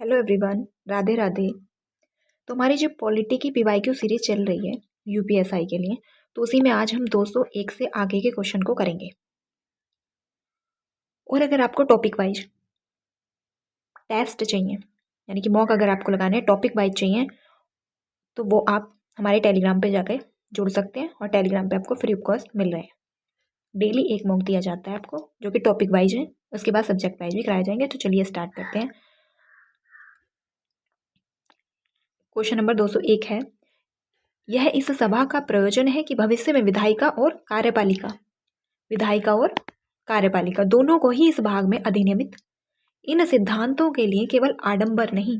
Hello everyone, Radhe Radhe. तो हमारी जो पॉलिटी की पीवाईक्यू सीरीज चल रही है यूपीएसआई के लिए, तो उसी में आज हम 201 से आगे के क्वेश्चन को करेंगे। और अगर आपको टॉपिक वाइज टेस्ट चाहिए, यानी कि मॉक अगर आपको लगाने टॉपिक वाइज चाहिए, तो वो आप हमारे टेलीग्राम पे जाकर जुड़ सकते हैं। और टेलीग्राम पे आपको फ्री ऑफ कॉस्ट मिल रहे हैं। डेली एक मॉक दिया जाता है आपको, जो कि टॉपिक वाइज है। उसके बाद सब्जेक्ट वाइज भी कराए जाएंगे। तो चलिए स्टार्ट करते हैं। क्वेश्चन नंबर 201 है, यह इस सभा का प्रयोजन है कि भविष्य में विधायिका और कार्यपालिका दोनों को ही इस भाग में अधिनियमित इन सिद्धांतों के लिए केवल आडंबर नहीं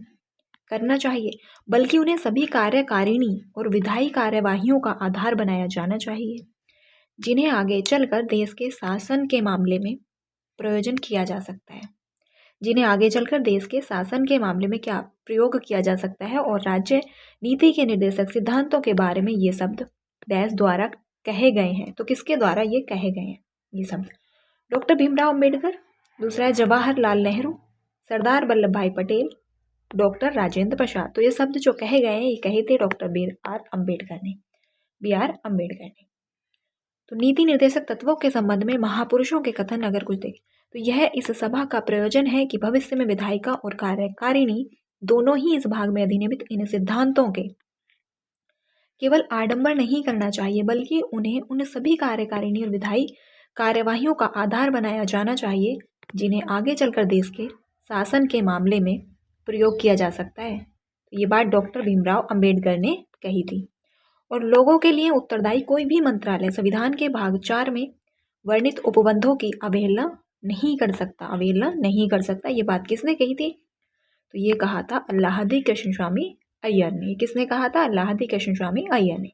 करना चाहिए, बल्कि उन्हें सभी कार्यकारिणी और विधायी कार्यवाहियों का आधार बनाया जाना चाहिए, जिन्हें आगे चलकर देश के शासन के मामले में प्रयोजन किया जा सकता है। क्या प्रयोग किया जा सकता है। और राज्य नीति के निर्देशक सिद्धांतों के बारे में ये शब्द डैश द्वारा कहे गए हैं। तो किसके द्वारा ये कहे गए हैं ये शब्द? डॉक्टर भीमराव अंबेडकर, दूसरा है जवाहरलाल नेहरू, सरदार वल्लभ भाई पटेल, डॉक्टर राजेंद्र प्रसाद। तो ये शब्द जो कहे गए हैं ये कहे थे डॉक्टर बी आर अम्बेडकर ने। तो नीति निर्देशक तत्वों के संबंध में महापुरुषों के कथन अगर कुछ देखें, तो यह इस सभा का प्रयोजन है कि भविष्य में विधायिका और कार्यकारिणी दोनों ही इस भाग में अधिनियमित इन सिद्धांतों के केवल आडंबर नहीं करना चाहिए, बल्कि उन्हें उन सभी कार्यकारिणी और विधायी कार्यवाहियों का आधार बनाया जाना चाहिए, जिन्हें आगे चलकर देश के शासन के मामले में प्रयोग किया जा सकता है। ये बात डॉक्टर भीमराव अंबेडकर ने कही थी। और लोगों के लिए उत्तरदायी कोई भी मंत्रालय संविधान के भाग 4 में वर्णित उपबंधों की अवहेलना नहीं कर सकता। ये बात किसने कही थी? तो ये कहा था अल्लाहदी कृष्ण स्वामी अय्यर ने। किसने कहा था? अल्लाहदी कृष्ण स्वामी अय्यर ने।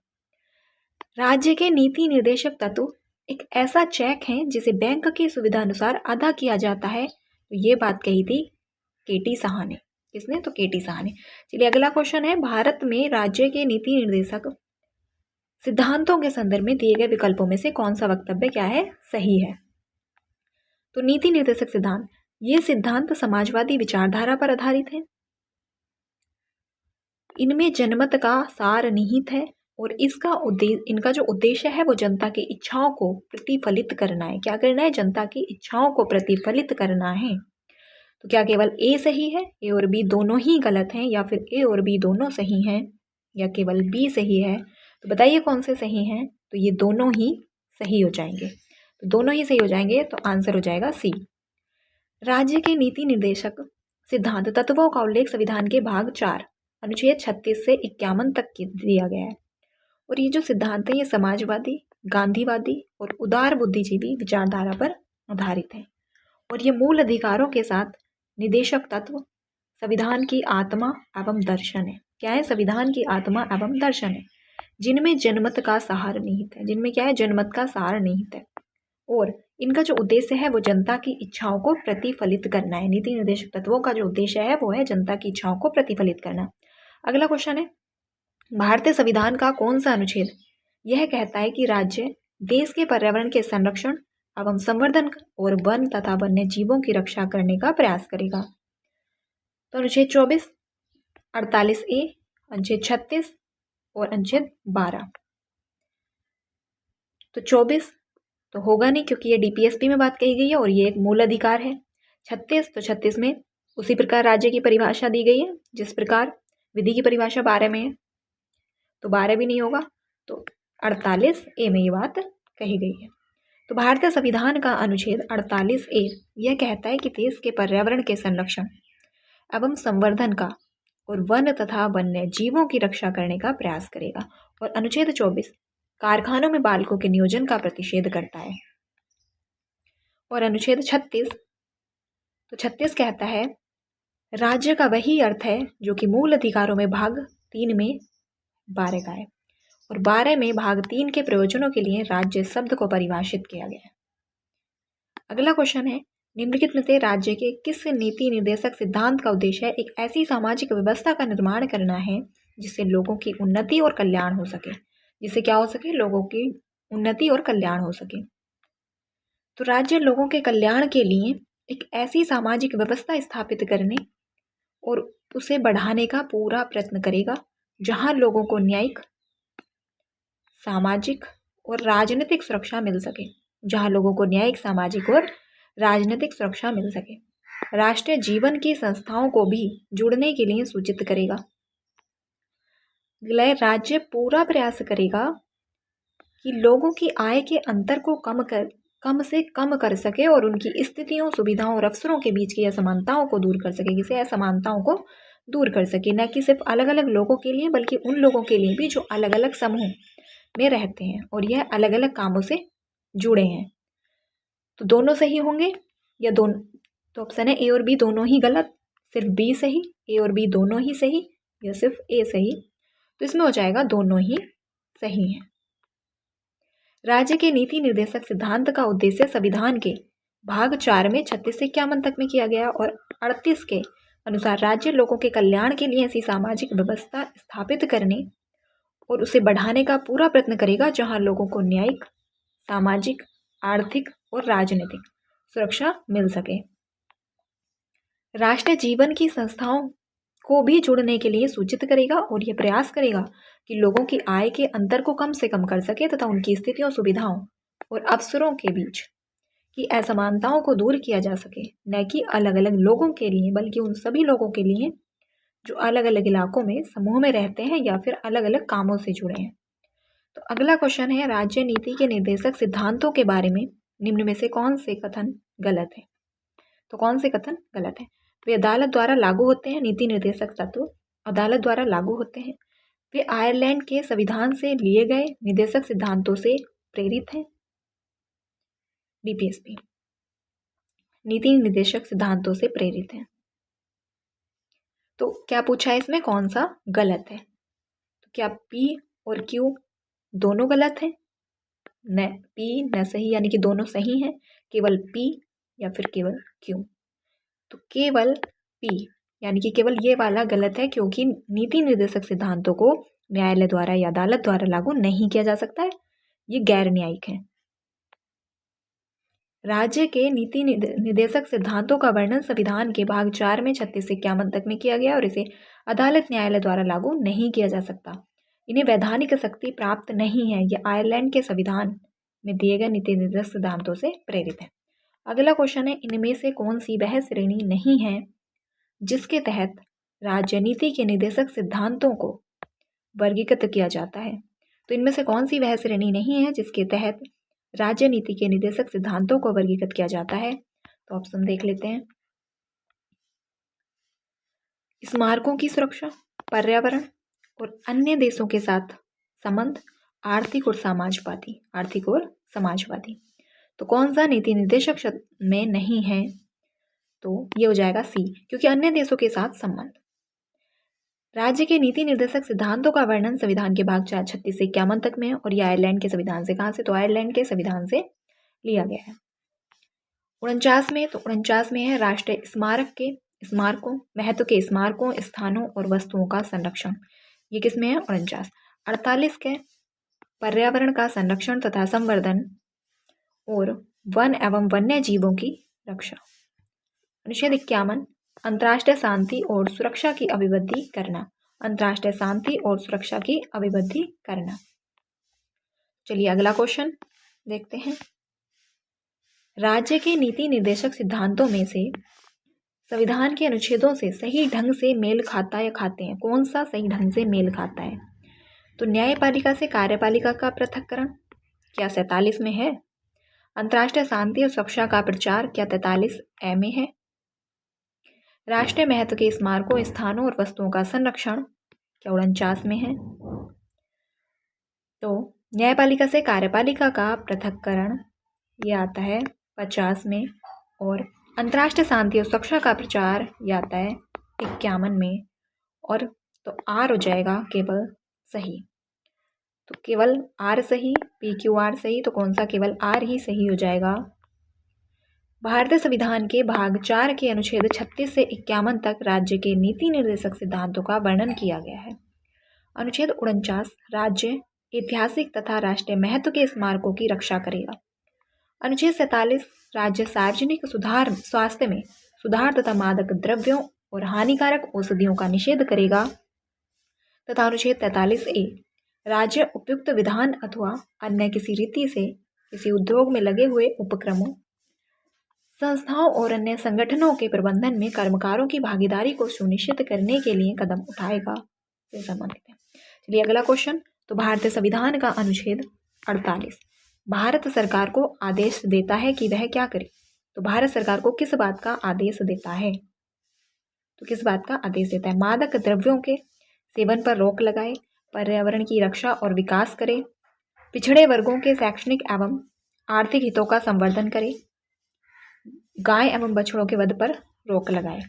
राज्य के नीति निर्देशक तत्व एक ऐसा चेक है जिसे बैंक की सुविधा अनुसार अदा किया जाता है। तो ये बात कही थी केटी साहा ने। किसने? तो केटी साहा ने। चलिए अगला क्वेश्चन है, भारत में राज्य के नीति निर्देशक सिद्धांतों के संदर्भ में दिए गए विकल्पों में से कौन सा वक्तव्य क्या है? सही है। तो नीति निर्देशक सिद्धांत, ये सिद्धांत समाजवादी विचारधारा पर आधारित है। इनमें जनमत का सार निहित है और इनका जो उद्देश्य है वो जनता की इच्छाओं को प्रतिफलित करना है। क्या करना है? जनता की इच्छाओं को प्रतिफलित करना है। तो क्या केवल ए सही है, ए और बी दोनों ही गलत हैं, या फिर ए और बी दोनों सही हैं, या केवल बी सही है? तो बताइए कौन से सही हैं? तो ये दोनों ही सही हो जाएंगे। तो दोनों ही सही हो जाएंगे, तो आंसर हो जाएगा सी। राज्य के नीति निर्देशक सिद्धांत तत्वों का उल्लेख संविधान के भाग 4 अनुच्छेद 36 से 51 तक दिया गया है। और ये जो सिद्धांत है ये समाजवादी, गांधीवादी और उदार बुद्धिजीवी विचारधारा पर आधारित है। और ये मूल अधिकारों के साथ निदेशक तत्व संविधान की आत्मा एवं दर्शन है। क्या है? संविधान की आत्मा एवं दर्शन है, जिनमें जनमत का सार निहित है। जिनमें क्या है? जनमत का सार निहित है। और इनका जो उद्देश्य है वो जनता की इच्छाओं को प्रतिफलित करना है। नीति निर्देशक तत्वों का जो उद्देश्य है वो है जनता की इच्छाओं को प्रतिफलित करना। अगला क्वेश्चन है, भारतीय संविधान का कौन सा अनुच्छेद यह कहता है कि राज्य देश के पर्यावरण के संरक्षण एवं संवर्धन और वन तथा वन्य जीवों की रक्षा करने का प्रयास करेगा? तो अनुच्छेद 24, 48A, अनुच्छेद 36 और अनुच्छेद 12। तो 24 तो होगा नहीं, क्योंकि ये डीपीएसपी में बात कही गई है और ये एक मूल अधिकार है। 36 तो 36 में उसी प्रकार राज्य की परिभाषा दी गई है जिस प्रकार विधि की परिभाषा 12 में है, तो 12 भी नहीं होगा। तो 48A में ये बात कही गई है। तो भारतीय संविधान का अनुच्छेद 48A यह कहता है कि देश के पर्यावरण के संरक्षण एवं संवर्धन का और वन तथा वन्य जीवों की रक्षा करने का प्रयास करेगा। और अनुच्छेद 24 कारखानों में बालकों के नियोजन का प्रतिषेध करता है। और अनुच्छेद 36 तो 36 कहता है राज्य का वही अर्थ है जो कि मूल अधिकारों में भाग 3 में 12 का है, और 12 में भाग 3 के प्रयोजनों के लिए राज्य शब्द को परिभाषित किया गया है। अगला क्वेश्चन है, निम्नलिखित में से राज्य के किस नीति निर्देशक सिद्धांत का उद्देश्य है एक ऐसी सामाजिक व्यवस्था का निर्माण करना है जिससे लोगों की उन्नति और कल्याण हो सके? जिससे क्या हो सके? लोगों की उन्नति और कल्याण हो सके। तो राज्य लोगों के कल्याण के लिए एक ऐसी सामाजिक व्यवस्था स्थापित करने और उसे बढ़ाने का पूरा प्रयत्न करेगा, जहां लोगों को न्यायिक, सामाजिक और राजनीतिक सुरक्षा मिल सके। जहां लोगों को न्यायिक, सामाजिक और राजनीतिक सुरक्षा मिल सके। राष्ट्रीय जीवन की संस्थाओं को भी जुड़ने के लिए सूचित करेगा। राज्य पूरा प्रयास करेगा कि लोगों की आय के अंतर को कम से कम कर सके और उनकी स्थितियों, सुविधाओं और अवसरों के बीच की असमानताओं को दूर कर सके। किसी असमानताओं को दूर कर सके, न कि सिर्फ अलग अलग लोगों के लिए, बल्कि उन लोगों के लिए भी जो अलग अलग समूह में रहते हैं और यह अलग अलग कामों से जुड़े हैं। तो दोनों सही होंगे या दोनों? तो ऑप्शन है ए और बी दोनों ही गलत, सिर्फ बी सही। ए और बी दोनों ही सही या सिर्फ ए सही? तो इसमें हो जाएगा दोनों ही सही हैं। राज्य के नीति निर्देशक सिद्धांत का उद्देश्य संविधान के भाग 4 में 36 से 51 तक में किया गया और 38 के अनुसार राज्य लोगों के कल्याण के लिए ऐसी सामाजिक व्यवस्था स्थापित करने और उसे बढ़ाने का पूरा प्रयत्न करेगा, जहां लोगों को न्यायिक, सामाजिक, आर्थिक और राजनीतिक सुरक्षा मिल सके। राष्ट्रीय जीवन की संस्थाओं को भी जुड़ने के लिए सूचित करेगा और यह प्रयास करेगा कि लोगों की आय के अंतर को कम से कम कर सके तथा उनकी स्थितियों, सुविधाओं और अवसरों के बीच की असमानताओं को दूर किया जा सके, न कि अलग अलग लोगों के लिए, बल्कि उन सभी लोगों के लिए जो अलग अलग इलाकों में समूह में रहते हैं या फिर अलग अलग कामों से जुड़े हैं। तो अगला क्वेश्चन है, राज्य नीति के निर्देशक सिद्धांतों के बारे में निम्न में से कौन से कथन गलत है? तो कौन से कथन गलत है? वे अदालत द्वारा लागू होते हैं। नीति निर्देशक तत्व अदालत द्वारा लागू होते हैं। वे आयरलैंड के संविधान से लिए गए निर्देशक सिद्धांतों से प्रेरित हैं। डीपीएसपी नीति निर्देशक सिद्धांतों से प्रेरित हैं। तो क्या पूछा है इसमें, कौन सा गलत है? तो क्या पी और क्यू दोनों गलत हैं? न पी न सही, यानी कि दोनों सही हैं, केवल पी या फिर केवल क्यू? तो केवल पी यानी कि केवल ये वाला गलत है, क्योंकि नीति निर्देशक सिद्धांतों को न्यायालय द्वारा या अदालत द्वारा लागू नहीं किया जा सकता है, ये गैर न्यायिक है। राज्य के नीति निर्देशक सिद्धांतों का वर्णन संविधान के भाग 4 में 36 से 51 तक में किया गया और इसे अदालत, न्यायालय द्वारा लागू नहीं किया जा सकता। इन्हें वैधानिक शक्ति प्राप्त नहीं है। यह आयरलैंड के संविधान में दिए गए नीति निर्देशक सिद्धांतों से प्रेरित है। अगला क्वेश्चन है, इनमें से कौन सी वह श्रेणी नहीं है जिसके तहत राज्य नीति के निर्देशक सिद्धांतों को वर्गीकृत किया जाता है? तो इनमें से कौन सी वह श्रेणी नहीं है जिसके तहत राज्य नीति के निर्देशक सिद्धांतों को वर्गीकृत किया जाता है? तो ऑप्शन देख लेते हैं। स्मारकों की सुरक्षा, पर्यावरण और अन्य देशों के साथ संबंध, आर्थिक और समाजवादी। तो कौन सा नीति निर्देशक में नहीं है? तो ये हो जाएगा सी, क्योंकि अन्य देशों के साथ संबंध। राज्य के नीति निर्देशक सिद्धांतों का वर्णन संविधान के भाग 4 36 से 51 तक में है और यह आयरलैंड के संविधान से, कहाँ से? तो आयरलैंड के संविधान से लिया गया है। 49 में है राष्ट्रीय स्मारकों, महत्व के स्मारकों, स्थानों और वस्तुओं का संरक्षण। ये किसमें है? 49। 48 के पर्यावरण का संरक्षण तथा संवर्धन और वन एवं वन्य जीवों की रक्षा। अनुच्छेद 51 अंतर्राष्ट्रीय शांति और सुरक्षा की अभिवृद्धि करना। अंतर्राष्ट्रीय शांति और सुरक्षा की अभिवृद्धि करना। चलिए अगला क्वेश्चन देखते हैं। राज्य के नीति निर्देशक सिद्धांतों में से संविधान के अनुच्छेदों से सही ढंग से मेल खाता या खाते हैं? कौन सा सही ढंग से मेल खाता है? तो न्यायपालिका से कार्यपालिका का पृथक्करण, क्या 47 में है? अंतर्राष्ट्रीय शांति और सुरक्षा का प्रचार, क्या 43 ए में है? राष्ट्रीय महत्व के स्मारकों, स्थानों और वस्तुओं का संरक्षण, क्या 49 में है? तो न्यायपालिका से कार्यपालिका का पृथक्करण ये आता है 50 में और अंतर्राष्ट्रीय शांति और सुरक्षा का प्रचार ये आता है 51 में। और तो आर हो जाएगा केवल सही। तो केवल आर सही, पी क्यू आर सही, तो कौन सा? केवल आर ही सही हो जाएगा। भारतीय संविधान के भाग 4 के अनुच्छेद 36 से 51 तक राज्य के नीति निर्देशक सिद्धांतों का वर्णन किया गया है। अनुच्छेद 49 राज्य ऐतिहासिक तथा राष्ट्रीय महत्व के स्मारकों की रक्षा करेगा। अनुच्छेद 47 राज्य सार्वजनिक स्वास्थ्य में सुधार तथा मादक द्रव्यों और हानिकारक औषधियों का निषेध करेगा। तथा अनुच्छेद 43A राज्य उपयुक्त विधान अथवा अन्य किसी रीति से किसी उद्योग में लगे हुए उपक्रमों, संस्थाओं और अन्य संगठनों के प्रबंधन में कर्मकारों की भागीदारी को सुनिश्चित करने के लिए कदम उठाएगा से संबंधित है। चलिए अगला क्वेश्चन। तो भारतीय संविधान का अनुच्छेद 48 भारत सरकार को आदेश देता है कि वह क्या करे। तो भारत सरकार को किस बात का आदेश देता है? तो किस बात का आदेश देता है? मादक द्रव्यों के सेवन पर रोक लगाए, पर्यावरण की रक्षा और विकास करे, पिछड़े वर्गों के शैक्षणिक एवं आर्थिक हितों का संवर्धन करे, गाय एवं बछड़ों के वध पर रोक लगाए।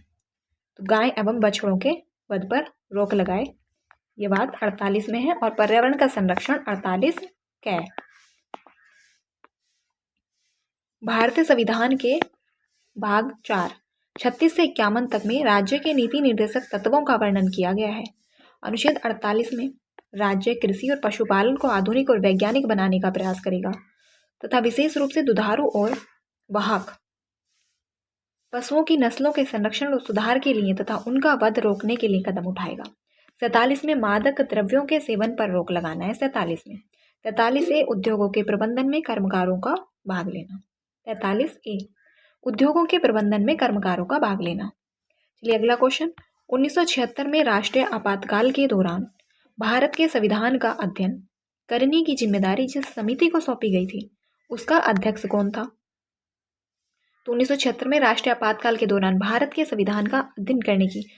तो गाय एवं बछड़ों के वध पर रोक लगाए, ये बात 48 में है। और पर्यावरण का संरक्षण 48 क। भारतीय संविधान के भाग 4 36 से 51 तक में राज्य के नीति निर्देशक तत्वों का वर्णन किया गया है। अनुच्छेद 48 में राज्य कृषि और पशुपालन को आधुनिक और वैज्ञानिक बनाने का प्रयास करेगा तथा विशेष रूप से दुधारू और वाहक पशुओं की नस्लों के संरक्षण और सुधार के लिए तथा उनका वध रोकने के लिए कदम उठाएगा। 47 में मादक द्रव्यों के सेवन पर रोक लगाना है। 47 में 43A उद्योगों के प्रबंधन में कर्मकारों का भाग लेना। 43A उद्योगों के प्रबंधन में कर्मकारों का भाग लेना। चलिए अगला क्वेश्चन। 1976 में राष्ट्रीय आपातकाल के दौरान भारत के संविधान का अध्ययन करने की जिम्मेदारी जिस समिति को सौंपी गई थी उसका अध्यक्ष कौन था? तो 1976 में राष्ट्रीय आपातकाल के दौरान भारत के संविधान का अध्ययन करने की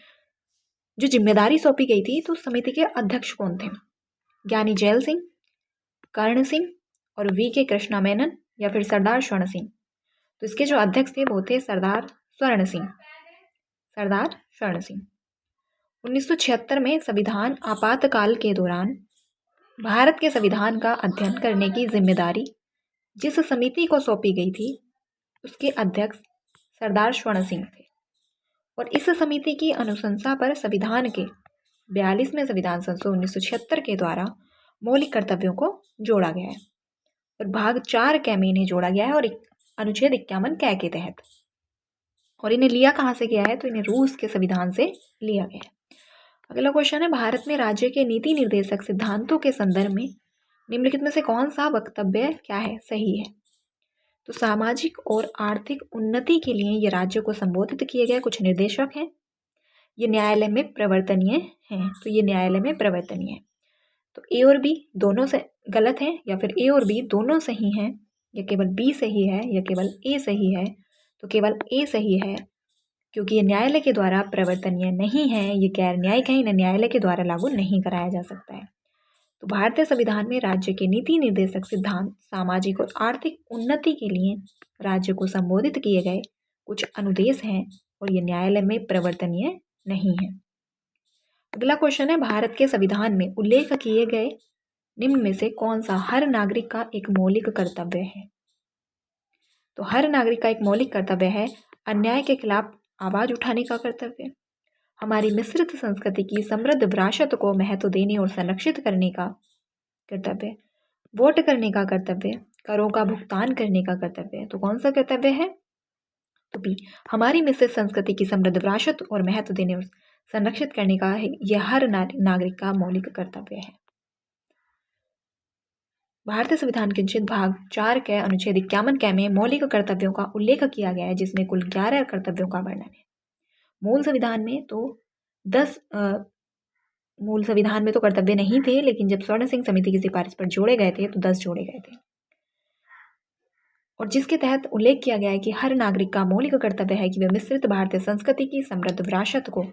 जो जिम्मेदारी सौंपी गई थी तो समिति के अध्यक्ष कौन थे? ज्ञानी जैल सिंह, कर्ण सिंह और V.K. कृष्णा मेनन या फिर सरदार स्वर्ण सिंह। तो इसके जो अध्यक्ष थे वो थे सरदार स्वर्ण सिंह। 1976 में संविधान आपातकाल के दौरान भारत के संविधान का अध्ययन करने की जिम्मेदारी जिस समिति को सौंपी गई थी उसके अध्यक्ष सरदार स्वर्ण सिंह थे। और इस समिति की अनुशंसा पर संविधान के 42वें संविधान संशोधन 1976 के द्वारा मौलिक कर्तव्यों को जोड़ा गया है और भाग 4 क में इन्हें जोड़ा गया है और अनुच्छेद 51 क के तहत। और इन्हें लिया कहाँ से गया है? तो इन्हें रूस के संविधान से लिया गया है। अगला क्वेश्चन है, भारत में राज्य के नीति निर्देशक सिद्धांतों के संदर्भ में निम्नलिखित में से कौन सा वक्तव्य क्या है सही है? तो सामाजिक और आर्थिक उन्नति के लिए ये राज्य को संबोधित किए गए कुछ निर्देशक हैं। ये न्यायालय में प्रवर्तनीय हैं। तो ये न्यायालय में प्रवर्तनीय है। तो A और B दोनों से गलत हैं या फिर A और B दोनों सही हैं या केवल B सही है या केवल A सही है? तो केवल A सही है क्योंकि ये न्यायालय के द्वारा प्रवर्तनीय नहीं है, ये गैर न्यायिक है, इन्हें न्यायालय के द्वारा लागू नहीं कराया जा सकता है। तो भारतीय संविधान में राज्य के नीति निर्देशक सिद्धांत सामाजिक और आर्थिक उन्नति के लिए राज्य को संबोधित किए गए कुछ अनुदेश हैं और ये न्यायालय में प्रवर्तनीय नहीं है। अगला क्वेश्चन है, भारत के संविधान में उल्लेख किए गए निम्न में से कौन सा हर नागरिक का एक मौलिक कर्तव्य है? तो हर नागरिक का एक मौलिक कर्तव्य है अन्याय के खिलाफ आवाज उठाने का कर्तव्य, हमारी मिश्रित संस्कृति की समृद्ध विरासत को महत्व देने और संरक्षित करने का कर्तव्य, वोट करने का कर्तव्य, करों का भुगतान करने का कर्तव्य। तो कौन सा कर्तव्य है? तो बी, हमारी मिश्रित संस्कृति की समृद्ध विरासत और महत्व देने और संरक्षित करने का है यह हर नागरिक का मौलिक कर्तव्य है। भारतीय संविधान के अनुच्छेद भाग 4 के अनुच्छेद 51 क में मौलिक कर्तव्यों का उल्लेख किया गया है जिसमें कुल 11 कर्तव्यों का वर्णन है। मूल संविधान में तो 10 मूल संविधान में तो कर्तव्य नहीं थे, लेकिन जब स्वर्ण सिंह समिति की सिफारिश पर जोड़े गए थे तो 10 जोड़े गए थे और जिसके तहत उल्लेख किया गया है कि हर नागरिक का मौलिक कर्तव्य है कि वह मिश्रित भारतीय संस्कृति की समृद्ध विरासत को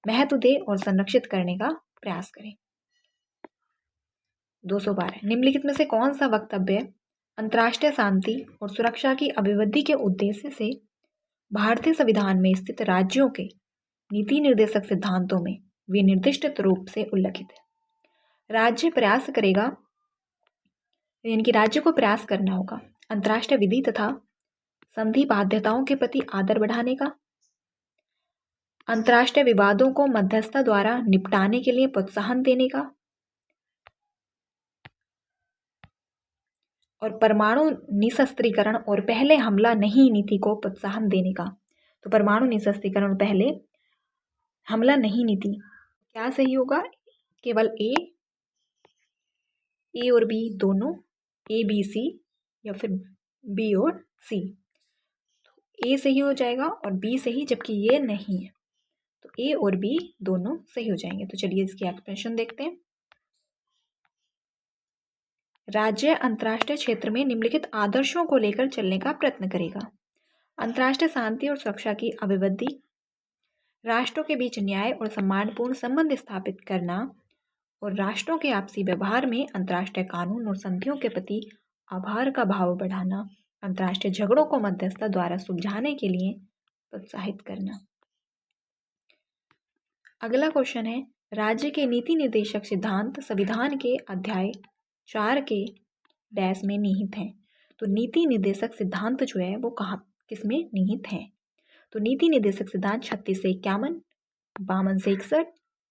महत्व दे और संरक्षित करने का प्रयास करें। 212 निम्नलिखित में से कौन सा वक्तव्य अंतर्राष्ट्रीय शांति और सुरक्षा की अभिवृद्धि के उद्देश्य से भारतीय संविधान में स्थित राज्यों के नीति निर्देशक सिद्धांतों में विनिर्दिष्ट रूप से उल्लेखित है? राज्य प्रयास करेगा, यानी कि राज्य को प्रयास करना होगा अंतर्राष्ट्रीय विधि तथा संधि बाध्यताओं के प्रति आदर बढ़ाने का, अंतर्राष्ट्रीय विवादों को मध्यस्थता द्वारा निपटाने के लिए प्रोत्साहन देने का और परमाणु निशस्त्रीकरण और पहले हमला नहीं नीति को प्रोत्साहन देने का। तो परमाणु निशस्त्रीकरण और पहले हमला नहीं नीति, क्या सही होगा? केवल ए और बी दोनों, ए बी सी, या फिर बी और सी। ए सही हो जाएगा और बी सही, जबकि ये नहीं है, तो ए और बी दोनों सही हो जाएंगे। तो चलिए इसकी एक्सप्लेनेशन देखते हैं। राज्य अंतर्राष्ट्रीय क्षेत्र में निम्नलिखित आदर्शों को लेकर चलने का प्रयत्न करेगा। अंतर्राष्ट्रीय शांति और सुरक्षा की अभिवृद्धि, राष्ट्रों के बीच न्याय और सम्मानपूर्ण संबंध स्थापित करना, और राष्ट्रों के आपसी व्यवहार में अंतर्राष्ट्रीय कानून और संधियों के प्रति आभार का भाव बढ़ाना, अंतर्राष्ट्रीय झगड़ों को मध्यस्थता द्वारा सुलझाने के लिए प्रोत्साहित करना। अगला क्वेश्चन है, राज्य के नीति निर्देशक सिद्धांत संविधान के अध्याय 4 के डैश में निहित हैं। तो नीति निर्देशक सिद्धांत जो है वो कहाँ किसमें निहित है? तो नीति निर्देशक सिद्धांत 36 से 51, 52 से 61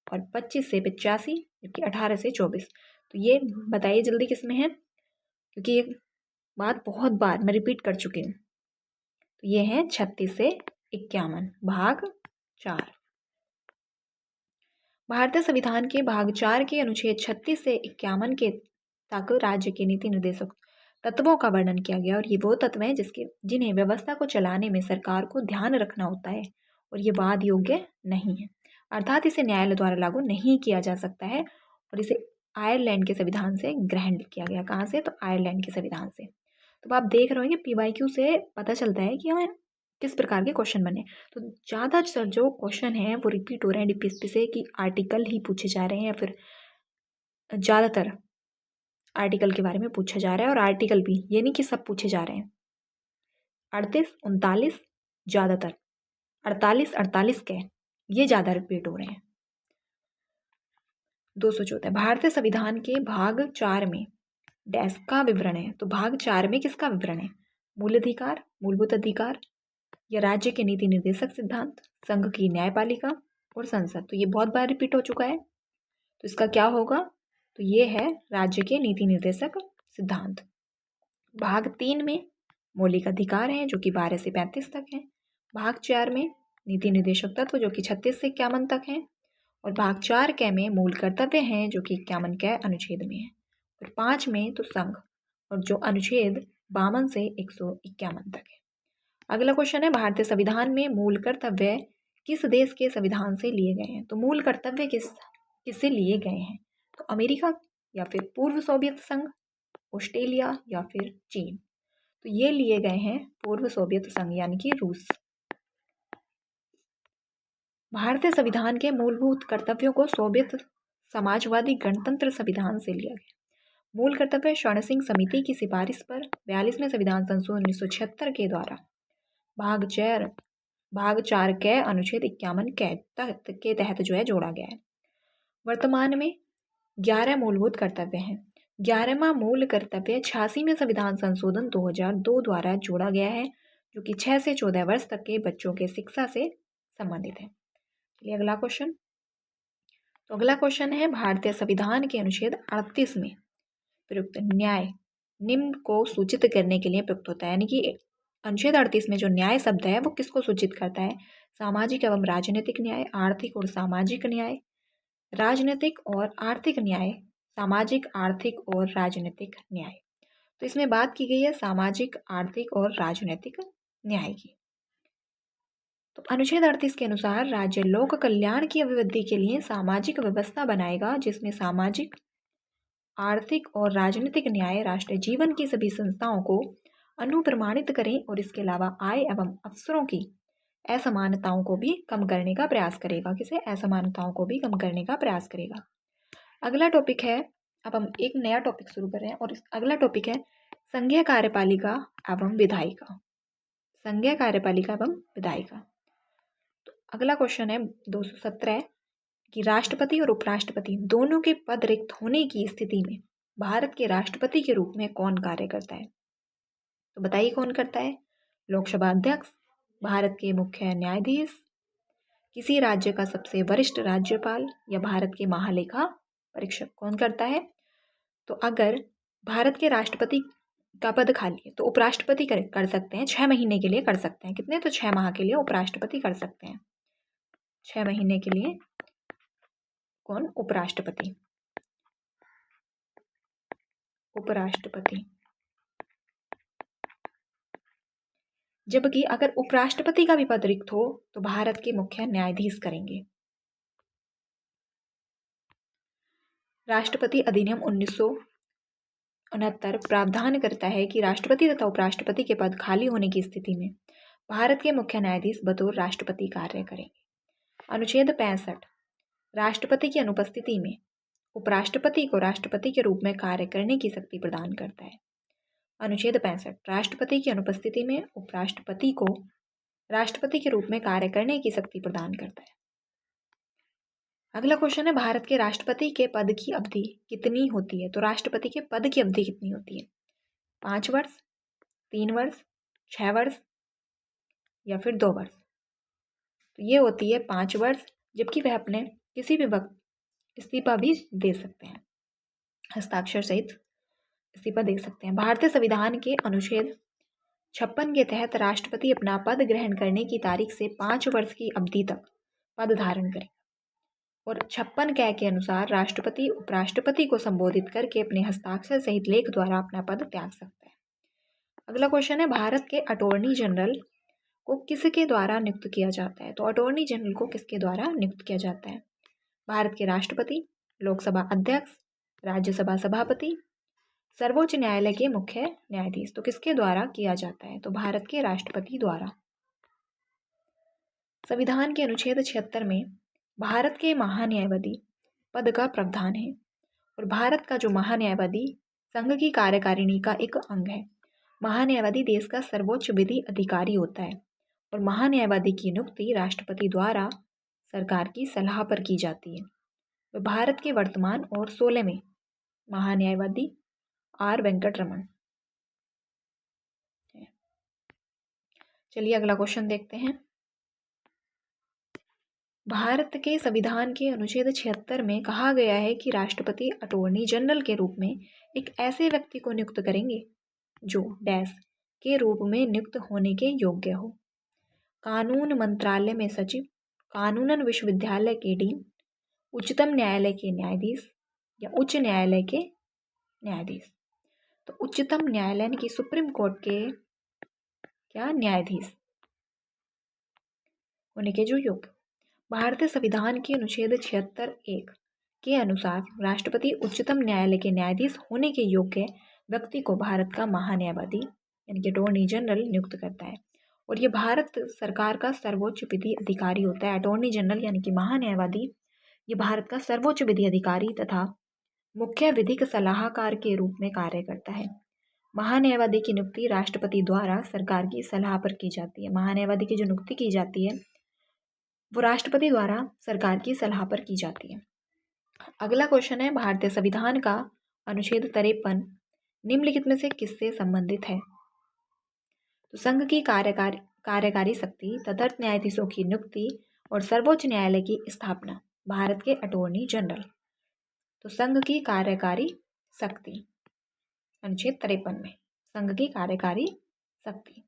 और 25 से 85, जबकि 18 से 24। तो ये बताइए जल्दी किसमें है, क्योंकि ये बात बहुत बार मैं रिपीट कर चुकी हूँ। तो ये है 36 से 51 भाग 4। भारतीय संविधान के भाग 4 के अनुच्छेद 36 से 51 के तक राज्य के नीति निर्देशक तत्वों का वर्णन किया गया, और ये वो तत्व हैं जिन्हें व्यवस्था को चलाने में सरकार को ध्यान रखना होता है, और ये वाद योग्य नहीं है, अर्थात इसे न्यायालय द्वारा लागू नहीं किया जा सकता है, और इसे आयरलैंड के संविधान से ग्रहण किया गया। कहाँ से? तो आयरलैंड के संविधान से। तो आप देख रहे होंगे PYQ से पता चलता है कि हाँ किस प्रकार के क्वेश्चन बने। तो ज़्यादातर जो क्वेश्चन हैं वो रिपीट हो रहे हैं DPSP से, कि आर्टिकल ही पूछे जा रहे हैं, या फिर ज़्यादातर आर्टिकल के बारे में पूछा जा रहा है, और आर्टिकल भी, ये नहीं कि सब पूछे जा रहे हैं। 38, 39 ज़्यादातर, 48 के ये ज़्यादा रिपीट हो रहे हैं। 214 भारतीय संविधान के भाग 4 में डैश का विवरण है। तो भाग 4 में किसका विवरण है? मूल अधिकार, मूलभूत अधिकार, या राज्य के नीति निर्देशक सिद्धांत, संघ की न्यायपालिका और संसद। तो ये बहुत बार रिपीट हो चुका है, तो इसका क्या होगा? तो ये है राज्य के नीति निर्देशक सिद्धांत। भाग 3 में मौलिक अधिकार हैं जो कि 12 से 35 तक हैं। भाग 4 में नीति निर्देशक तत्व जो कि 36 से 51 तक हैं, और भाग 4 के में मूल कर्तव्य हैं जो कि 51 के अनुच्छेद में है, और 5 में तो संघ, और जो अनुच्छेद 52 से 151 तक है। अगला क्वेश्चन है, भारतीय संविधान में मूल कर्तव्य किस देश के संविधान से लिए गए हैं? तो मूल कर्तव्य किससे लिए गए हैं? तो अमेरिका, या फिर पूर्व सोवियत संघ, ऑस्ट्रेलिया, या फिर चीन। तो ये लिए गए हैं पूर्व सोवियत संघ यानी कि रूस। भारतीय संविधान के मूलभूत कर्तव्यों को सोवियत समाजवादी गणतंत्र संविधान से लिया गया। मूल कर्तव्य स्वर्ण सिंह समिति की सिफारिश पर 42वें संविधान संशोधन 1976 के द्वारा भाग 4 के अनुच्छेद 51 के तहत जो है जोड़ा गया है। वर्तमान में 11 मूलभूत कर्तव्य हैं। 11वां मूल कर्तव्य 86वें संविधान संशोधन 2002 द्वारा जोड़ा गया है, जो कि 6 से 14 वर्ष तक के बच्चों के शिक्षा से संबंधित है। चलिए अगला क्वेश्चन। तो अगला क्वेश्चन है, भारतीय संविधान के अनुच्छेद 38 में प्रयुक्त न्याय निम्न को सूचित करने के लिए प्रयुक्त होता है। यानी कि अनुच्छेद 38 में जो न्याय शब्द है वो किसको सूचित करता है? सामाजिक एवं राजनीतिक न्याय, आर्थिक और सामाजिक न्याय, राजनीतिक और आर्थिक न्याय, सामाजिक, आर्थिक और राजनीतिक न्याय। तो इसमें बात की गई है सामाजिक, आर्थिक और राजनीतिक न्याय की। तो अनुच्छेद 38 के अनुसार राज्य लोक कल्याण की अभिवृद्धि के लिए सामाजिक व्यवस्था बनाएगा जिसमें सामाजिक, आर्थिक और राजनीतिक न्याय राष्ट्रीय जीवन की सभी संस्थाओं को अनुप्रमाणित करें, और इसके अलावा आय एवं अवसरों की असमानताओं को भी कम करने का प्रयास करेगा। किसे? असमानताओं को भी कम करने का प्रयास करेगा। अगला टॉपिक है, अब हम एक नया टॉपिक शुरू कर रहे हैं, और अगला टॉपिक है संघीय कार्यपालिका एवं विधायिका। संघीय कार्यपालिका एवं विधायिका। तो अगला क्वेश्चन है 217 कि राष्ट्रपति और उपराष्ट्रपति दोनों के पद रिक्त होने की स्थिति में भारत के राष्ट्रपति के रूप में कौन कार्य करता है? तो बताइए कौन करता है? लोकसभा अध्यक्ष, भारत के मुख्य न्यायाधीश, किसी राज्य का सबसे वरिष्ठ राज्यपाल, या भारत के महालेखा परीक्षक। कौन करता है? तो अगर भारत के राष्ट्रपति का पद खाली है तो उपराष्ट्रपति कर सकते हैं, 6 महीने के लिए कर सकते हैं। कितने? तो 6 माह के लिए उपराष्ट्रपति कर सकते हैं। 6 महीने के लिए कौन? उपराष्ट्रपति। उपराष्ट्रपति। जबकि अगर उपराष्ट्रपति का भी पद रिक्त हो तो भारत के मुख्य न्यायाधीश करेंगे। राष्ट्रपति अधिनियम 1969 प्रावधान करता है कि राष्ट्रपति तथा उपराष्ट्रपति के पद खाली होने की स्थिति में भारत के मुख्य न्यायाधीश बतौर राष्ट्रपति कार्य करेंगे। अनुच्छेद 65 राष्ट्रपति की अनुपस्थिति में उपराष्ट्रपति को राष्ट्रपति के रूप में कार्य करने की शक्ति प्रदान करता है। अनुच्छेद 65 राष्ट्रपति की अनुपस्थिति में उपराष्ट्रपति को राष्ट्रपति के रूप में कार्य करने की शक्ति प्रदान करता है। अगला क्वेश्चन है, भारत के राष्ट्रपति के पद की अवधि कितनी होती है? तो राष्ट्रपति के पद की अवधि कितनी होती है? 5 वर्ष, 3 वर्ष, 6 वर्ष या फिर 2 वर्ष? तो ये होती है 5 वर्ष, जबकि वह अपने किसी भी वक्त इस्तीफा भी दे सकते हैं, हस्ताक्षर सहित इस्तीफा दे सकते हैं। भारतीय संविधान के अनुच्छेद 56 के तहत राष्ट्रपति अपना पद ग्रहण करने की तारीख से 5 वर्ष की अवधि तक पद धारण करें और 56 क के अनुसार राष्ट्रपति उपराष्ट्रपति को संबोधित करके अपने हस्ताक्षर सहित लेख द्वारा अपना पद त्याग सकता है। अगला क्वेश्चन है, भारत के अटॉर्नी जनरल को किसके द्वारा नियुक्त किया जाता है? तो अटॉर्नी जनरल को किसके द्वारा नियुक्त किया जाता है? भारत के राष्ट्रपति, लोकसभा अध्यक्ष, राज्यसभा सभापति, सर्वोच्च न्यायालय के मुख्य न्यायाधीश। तो किसके द्वारा किया जाता है? तो भारत के राष्ट्रपति द्वारा। संविधान के अनुच्छेद 76 में भारत के महान्यायवादी पद का प्रावधान है और भारत का जो महान्यायवादी संघ की कार्यकारिणी का एक अंग है। महान्यायवादी देश का सर्वोच्च विधि अधिकारी होता है और महान्यायवादी की नियुक्ति राष्ट्रपति द्वारा सरकार की सलाह पर की जाती है। वह भारत के वर्तमान और 16वें महान्यायवादी आर वेंकटरमन। चलिए अगला क्वेश्चन देखते हैं। भारत के संविधान के अनुच्छेद 76 में कहा गया है कि राष्ट्रपति अटॉर्नी जनरल के रूप में एक ऐसे व्यक्ति को नियुक्त करेंगे जो डैश के रूप में नियुक्त होने के योग्य हो। कानून मंत्रालय में सचिव, कानूनन विश्वविद्यालय के डीन, उच्चतम न्यायालय के न्यायाधीश या उच्च न्यायालय के न्यायाधीश। तो उच्चतम न्यायालय यानी कि सुप्रीम कोर्ट के क्या न्यायाधीश होने के जो योग्य। भारतीय संविधान के अनुच्छेद 76(1) के अनुसार राष्ट्रपति उच्चतम न्यायालय के न्यायाधीश होने के योग्य व्यक्ति को भारत का महान्यायवादी यानी कि अटॉर्नी जनरल नियुक्त करता है और ये भारत सरकार का सर्वोच्च विधि अधिकारी होता है। अटॉर्नी जनरल यानी कि महान्यायवादी ये भारत का सर्वोच्च विधि अधिकारी तथा मुख्य विधिक सलाहकार के रूप में कार्य करता है। महान्यायवादी की नियुक्ति राष्ट्रपति द्वारा सरकार की सलाह पर की जाती है। महान्यायवादी की जो नियुक्ति की जाती है वो राष्ट्रपति द्वारा सरकार की सलाह पर की जाती है। अगला क्वेश्चन है, भारतीय संविधान का अनुच्छेद 53 निम्नलिखित में से किससे संबंधित है? तो संघ की कार्यकारी शक्ति, तदर्थ न्यायाधीशों की नियुक्ति और सर्वोच्च न्यायालय की स्थापना, भारत के अटॉर्नी जनरल। तो संघ की कार्यकारी शक्ति अनुच्छेद 53 में संघ की कार्यकारी शक्ति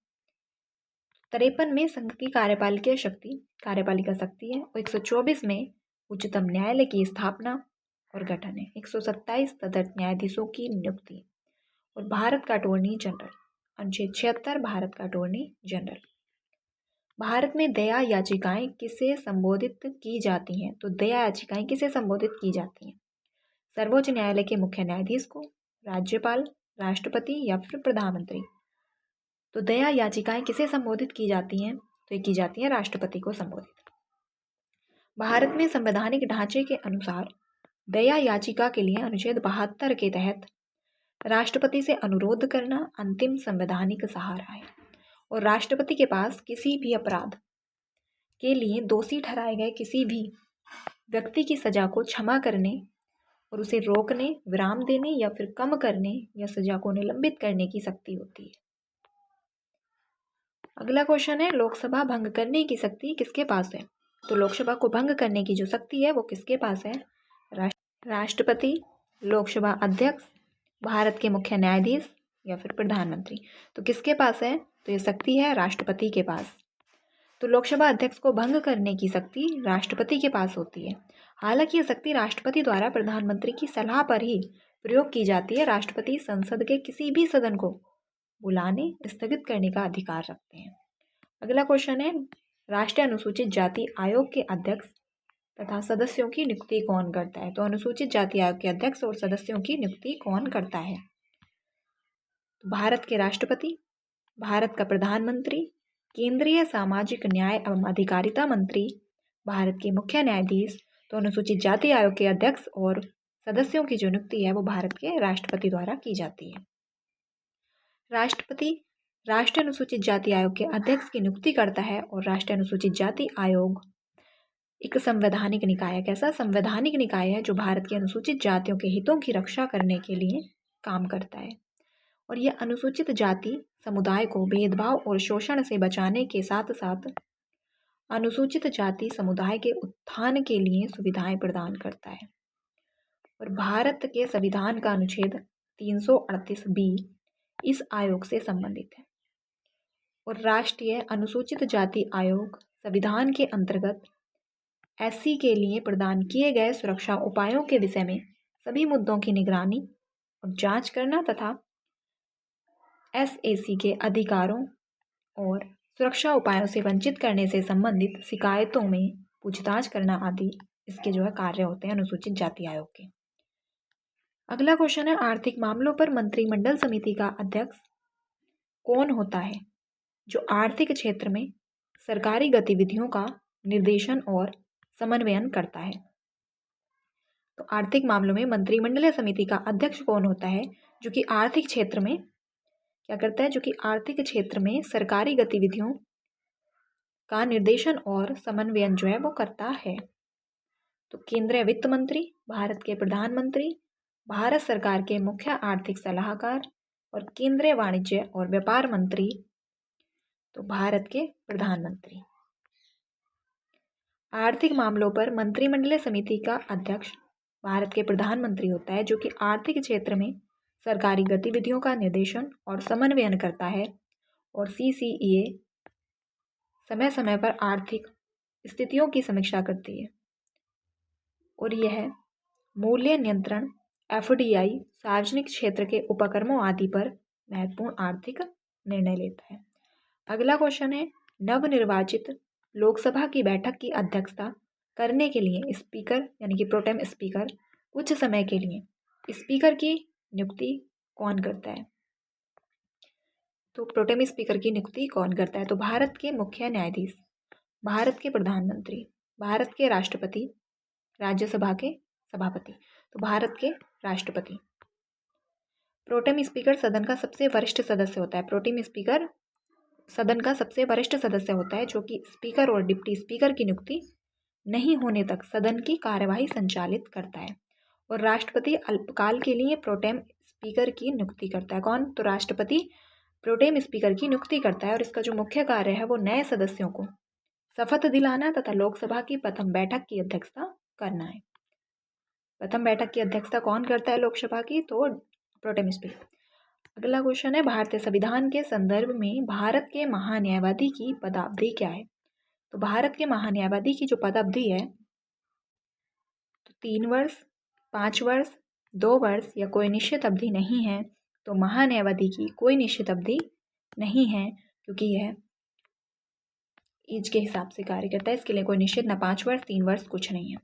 53 में संघ की कार्यपालिका शक्ति है और 124 में उच्चतम न्यायालय की स्थापना और गठन है। 127 तदर्थ न्यायाधीशों की नियुक्ति और भारत का अटॉर्नी जनरल। अनुच्छेद 76 भारत का अटॉर्नी जनरल। भारत में दया याचिकाएं किसे संबोधित की जाती हैं? तो दया याचिकाएं किसे संबोधित की जाती हैं? सर्वोच्च न्यायालय के मुख्य न्यायाधीश को, राज्यपाल, राष्ट्रपति या फिर प्रधानमंत्री। तो दया याचिकाएं किसे संबोधित की जाती हैं? तो ये की जाती हैं राष्ट्रपति को संबोधित। भारत में संवैधानिक ढांचे के अनुसार दया याचिका के लिए अनुच्छेद 72 के तहत राष्ट्रपति से अनुरोध करना अंतिम संवैधानिक सहारा है और राष्ट्रपति के पास किसी भी अपराध के लिए दोषी ठहराए गए किसी भी व्यक्ति की सजा को क्षमा करने और उसे रोकने, विराम देने या फिर कम करने या सजा को निलंबित करने की शक्ति होती है। अगला क्वेश्चन है, लोकसभा भंग करने की शक्ति किसके पास है? तो लोकसभा को भंग करने की जो शक्ति है वो किसके पास है? राष्ट्रपति, लोकसभा अध्यक्ष, भारत के मुख्य न्यायाधीश या फिर प्रधानमंत्री। तो किसके पास है? तो ये शक्ति है राष्ट्रपति के पास। तो लोकसभा अध्यक्ष को भंग करने की शक्ति राष्ट्रपति के पास होती है। हालांकि यह शक्ति राष्ट्रपति द्वारा प्रधानमंत्री की सलाह पर ही प्रयोग की जाती है। राष्ट्रपति संसद के किसी भी सदन को बुलाने, स्थगित करने का अधिकार रखते हैं। अगला क्वेश्चन है, राष्ट्रीय अनुसूचित जाति आयोग के अध्यक्ष तथा सदस्यों की नियुक्ति कौन करता है? तो अनुसूचित जाति आयोग के अध्यक्ष और सदस्यों की नियुक्ति कौन करता है? तो भारत के राष्ट्रपति, भारत का प्रधानमंत्री, केंद्रीय सामाजिक न्याय एवं अधिकारिता मंत्री, भारत के मुख्य न्यायाधीश। तो अनुसूचित जाति आयोग के अध्यक्ष और सदस्यों की जो नियुक्ति है वो भारत के राष्ट्रपति द्वारा की जाती है। राष्ट्रपति राष्ट्रीय अनुसूचित जाति आयोग के अध्यक्ष की नियुक्ति करता है और राष्ट्रीय अनुसूचित जाति आयोग एक संवैधानिक निकाय है। कैसा संवैधानिक निकाय है? जो भारत के अनुसूचित जातियों के हितों की रक्षा करने के लिए काम करता है। और यह अनुसूचित जाति समुदाय को भेदभाव और शोषण से बचाने के साथ साथ अनुसूचित जाति समुदाय के उत्थान के लिए सुविधाएं प्रदान करता है। और भारत के संविधान का अनुच्छेद 338B इस आयोग से संबंधित है। और राष्ट्रीय अनुसूचित जाति आयोग संविधान के अंतर्गत एससी के लिए प्रदान किए गए सुरक्षा उपायों के विषय में सभी मुद्दों की निगरानी और जांच करना तथा एसएसी के अधिकारों और सुरक्षा उपायों से वंचित करने से संबंधित शिकायतों में पूछताछ करना आदि इसके जो है कार्य होते हैं अनुसूचित जाति आयोग के। अगला क्वेश्चन है, आर्थिक मामलों पर मंत्रिमंडल समिति का अध्यक्ष कौन होता है? जो आर्थिक क्षेत्र में सरकारी गतिविधियों का निर्देशन और समन्वयन करता है। तो आर्थिक मामलों में मंत्रिमंडलीय समिति का अध्यक्ष कौन होता है? जो कि आर्थिक क्षेत्र में क्या करता है? जो कि आर्थिक क्षेत्र में सरकारी गतिविधियों का निर्देशन और समन्वयन जो है वो करता है। तो केंद्रीय वित्त मंत्री, भारत के प्रधानमंत्री, भारत सरकार के मुख्य आर्थिक सलाहकार और केंद्रीय वाणिज्य और व्यापार मंत्री। तो भारत के प्रधानमंत्री। आर्थिक मामलों पर मंत्रिमंडलीय समिति का अध्यक्ष भारत के प्रधानमंत्री होता है, जो कि आर्थिक क्षेत्र में सरकारी गतिविधियों का निर्देशन और समन्वयन करता है। और CCEA समय समय पर आर्थिक स्थितियों की समीक्षा करती है। और यह मूल्य नियंत्रण, FDI, सार्वजनिक क्षेत्र के उपक्रमों आदि पर महत्वपूर्ण आर्थिक निर्णय लेता है। अगला क्वेश्चन है, नवनिर्वाचित लोकसभा की बैठक की अध्यक्षता करने के लिए स्पीकर यानी कि प्रोटेम स्पीकर कुछ समय के लिए स्पीकर की नियुक्ति कौन करता है? तो प्रोटेम स्पीकर की नियुक्ति कौन करता है? तो भारत के मुख्य न्यायाधीश, भारत के प्रधानमंत्री, भारत के राष्ट्रपति, राज्यसभा के सभापति। तो भारत के राष्ट्रपति। प्रोटेम स्पीकर सदन का सबसे वरिष्ठ सदस्य होता है। प्रोटेम स्पीकर सदन का सबसे वरिष्ठ सदस्य होता है, जो कि स्पीकर और डिप्टी स्पीकर की नियुक्ति नहीं होने तक सदन की कार्यवाही संचालित करता है। और राष्ट्रपति अल्पकाल के लिए प्रोटेम स्पीकर की नियुक्ति करता है। कौन? तो राष्ट्रपति प्रोटेम स्पीकर की नियुक्ति करता है। और इसका जो मुख्य कार्य है वो नए सदस्यों को शपथ दिलाना तथा लोकसभा की प्रथम बैठक की अध्यक्षता करना है। प्रथम बैठक की अध्यक्षता कौन करता है लोकसभा की? तो प्रोटेम स्पीकर। अगला क्वेश्चन है, भारतीय संविधान के संदर्भ में भारत के महान्यायवादी की पदावधि क्या है? तो भारत के महान्यायवादी की जो पदावधि है तो 3 वर्ष, 5 वर्ष, 2 वर्ष या कोई निश्चित अवधि नहीं है। तो महान्यायवादी की कोई निश्चित अवधि नहीं है, क्योंकि यह एज के हिसाब से कार्य करता है। इसके लिए कोई निश्चित ना 5 वर्ष, 3 वर्ष कुछ नहीं है।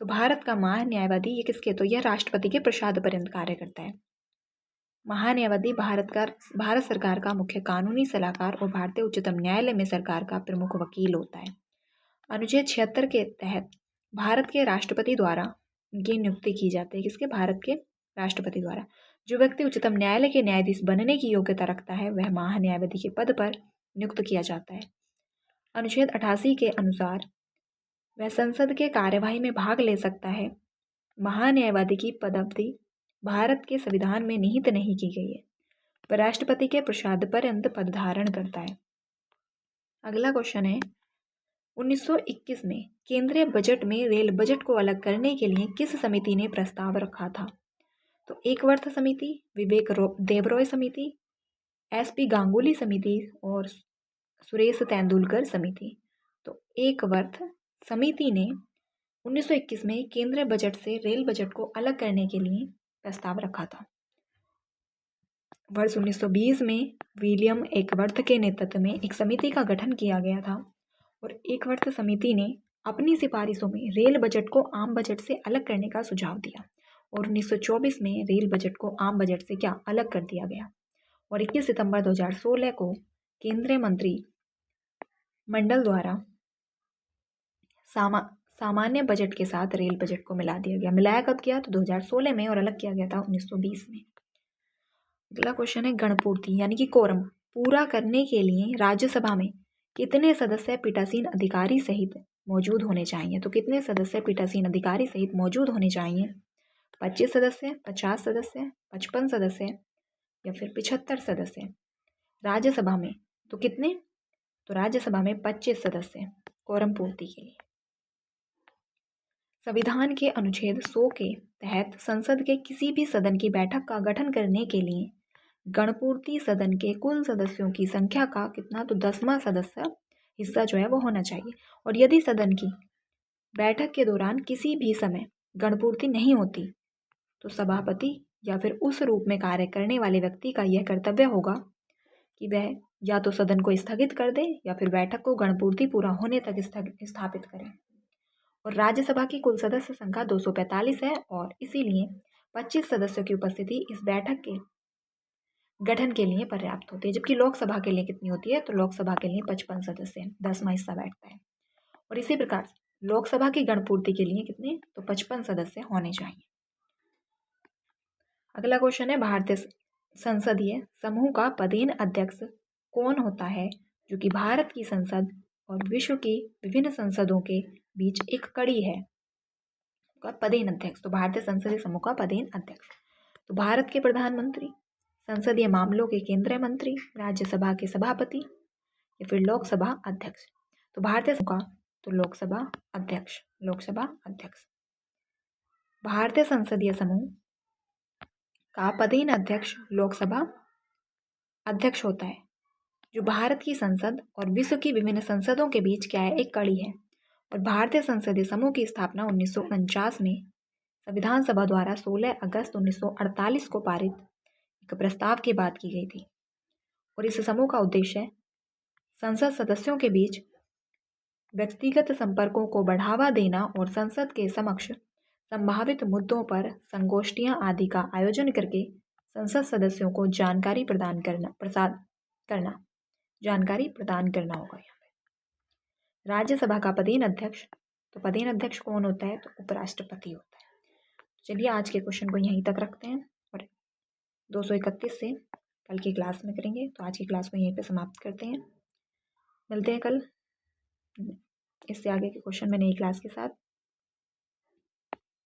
तो भारत का महान्यायवादी ये किसके? तो यह राष्ट्रपति के प्रसाद पर्यंत कार्य करता है। महान्यायवादी भारत सरकार का मुख्य कानूनी सलाहकार और भारतीय उच्चतम न्यायालय में सरकार का प्रमुख वकील होता है। अनुच्छेद 76 के तहत भारत के राष्ट्रपति द्वारा इनकी नियुक्ति की जाती है। किसके? भारत के राष्ट्रपति द्वारा। जो व्यक्ति उच्चतम न्यायालय के न्यायाधीश बनने की योग्यता रखता है वह महान्यायवादी के पद पर नियुक्त किया जाता है। अनुच्छेद 88 के अनुसार वह संसद के कार्यवाही में भाग ले सकता है। महान्यायवादी की पदावधि भारत के संविधान में निहित नहीं की गई है। वह राष्ट्रपति के प्रसाद पर्यंत पद धारण करता है। अगला क्वेश्चन है, 1921 में केंद्रीय बजट में रेल बजट को अलग करने के लिए किस समिति ने प्रस्ताव रखा था? तो एकवर्थ समिति, विवेक देबरॉय समिति, SP गांगुली समिति और सुरेश तेंदुलकर समिति। तो एकवर्थ समिति ने 1921 में केंद्रीय बजट से रेल बजट को अलग करने के लिए प्रस्ताव रखा था। वर्ष 1920 में विलियम एकवर्थ के नेतृत्व में एक समिति का गठन किया गया था और एकवर्थ समिति ने अपनी सिफारिशों में रेल बजट को आम बजट से अलग करने का सुझाव दिया और 1924 में रेल बजट को आम बजट से अलग कर दिया गया और 21 सितंबर 2016 को केंद्रीय मंत्री मंडल द्वारा सामान्य बजट के साथ रेल बजट को मिला दिया गया। मिलाया कब किया? तो 2016 में और अलग किया गया था 1920 में। अगला क्वेश्चन है गणपूर्ति यानी कि कोरम पूरा करने के लिए राज्यसभा में कितने सदस्य पीठासीन अधिकारी सहित मौजूद होने चाहिए? तो कितने सदस्य पीठासीन अधिकारी सहित मौजूद होने चाहिए? 25 सदस्य, 50 सदस्य, 55 सदस्य या फिर 75 सदस्य राज्यसभा में? तो कितने? तो राज्यसभा में 25 सदस्य कोरम पूर्ति के लिए। संविधान के अनुच्छेद 100 के तहत संसद के किसी भी सदन की बैठक का गठन करने के लिए गणपूर्ति सदन के कुल सदस्यों की संख्या का कितना? तो 10वां सदस्य हिस्सा जो है वो होना चाहिए। और यदि सदन की बैठक के दौरान किसी भी समय गणपूर्ति नहीं होती तो सभापति या फिर उस रूप में कार्य करने वाले व्यक्ति का यह कर्तव्य होगा कि वह या तो सदन को स्थगित कर दे या फिर बैठक को गणपूर्ति पूरा होने तक स्थापित करें। और राज्यसभा की कुल सदस्य संख्या 245 है और इसीलिए 25 सदस्यों की उपस्थिति इस बैठक के गठन के लिए पर्याप्त होती है। जबकि लोकसभा के लिए कितनी होती है? तो लोकसभा के लिए 55 सदस्य 10वां हिस्सा बैठता है। और इसी प्रकार लोकसभा की गणपूर्ति के लिए कितने? तो 55 सदस्य होने चाहिए। अगला क्वेश्चन है भारतीय संसदीय समूह का पदेन अध्यक्ष कौन होता है जो कि भारत की संसद और विश्व की विभिन्न संसदों के बीच एक कड़ी है? पदेन अध्यक्ष। तो भारतीय संसदीय समूह का पदेन अध्यक्ष तो भारत के प्रधानमंत्री, संसदीय मामलों के केंद्रीय मंत्री, राज्यसभा के सभापति या फिर लोकसभा अध्यक्ष। तो भारतीय का तो लोकसभा अध्यक्ष। भारतीय संसदीय समूह का पदेन अध्यक्ष लोकसभा अध्यक्ष होता है जो भारत की संसद और विश्व की विभिन्न संसदों के बीच एक कड़ी है। और भारतीय संसदीय समूह की स्थापना 1949 में संविधान सभा द्वारा 16 अगस्त 1948 को पारित एक प्रस्ताव के बाद की गई थी। और इस समूह का उद्देश्य संसद सदस्यों के बीच व्यक्तिगत संपर्कों को बढ़ावा देना और संसद के समक्ष संभावित मुद्दों पर संगोष्ठियां आदि का आयोजन करके संसद सदस्यों को जानकारी प्रदान करना होगा। यहाँ पे राज्यसभा का पदेन अध्यक्ष, तो पदेन अध्यक्ष कौन होता है? तो उपराष्ट्रपति होता है। चलिए आज के क्वेश्चन को यहीं तक रखते हैं और 231 से कल की क्लास में करेंगे। तो आज की क्लास को यहीं पे समाप्त करते हैं। मिलते हैं कल इससे आगे के क्वेश्चन में नई क्लास के साथ।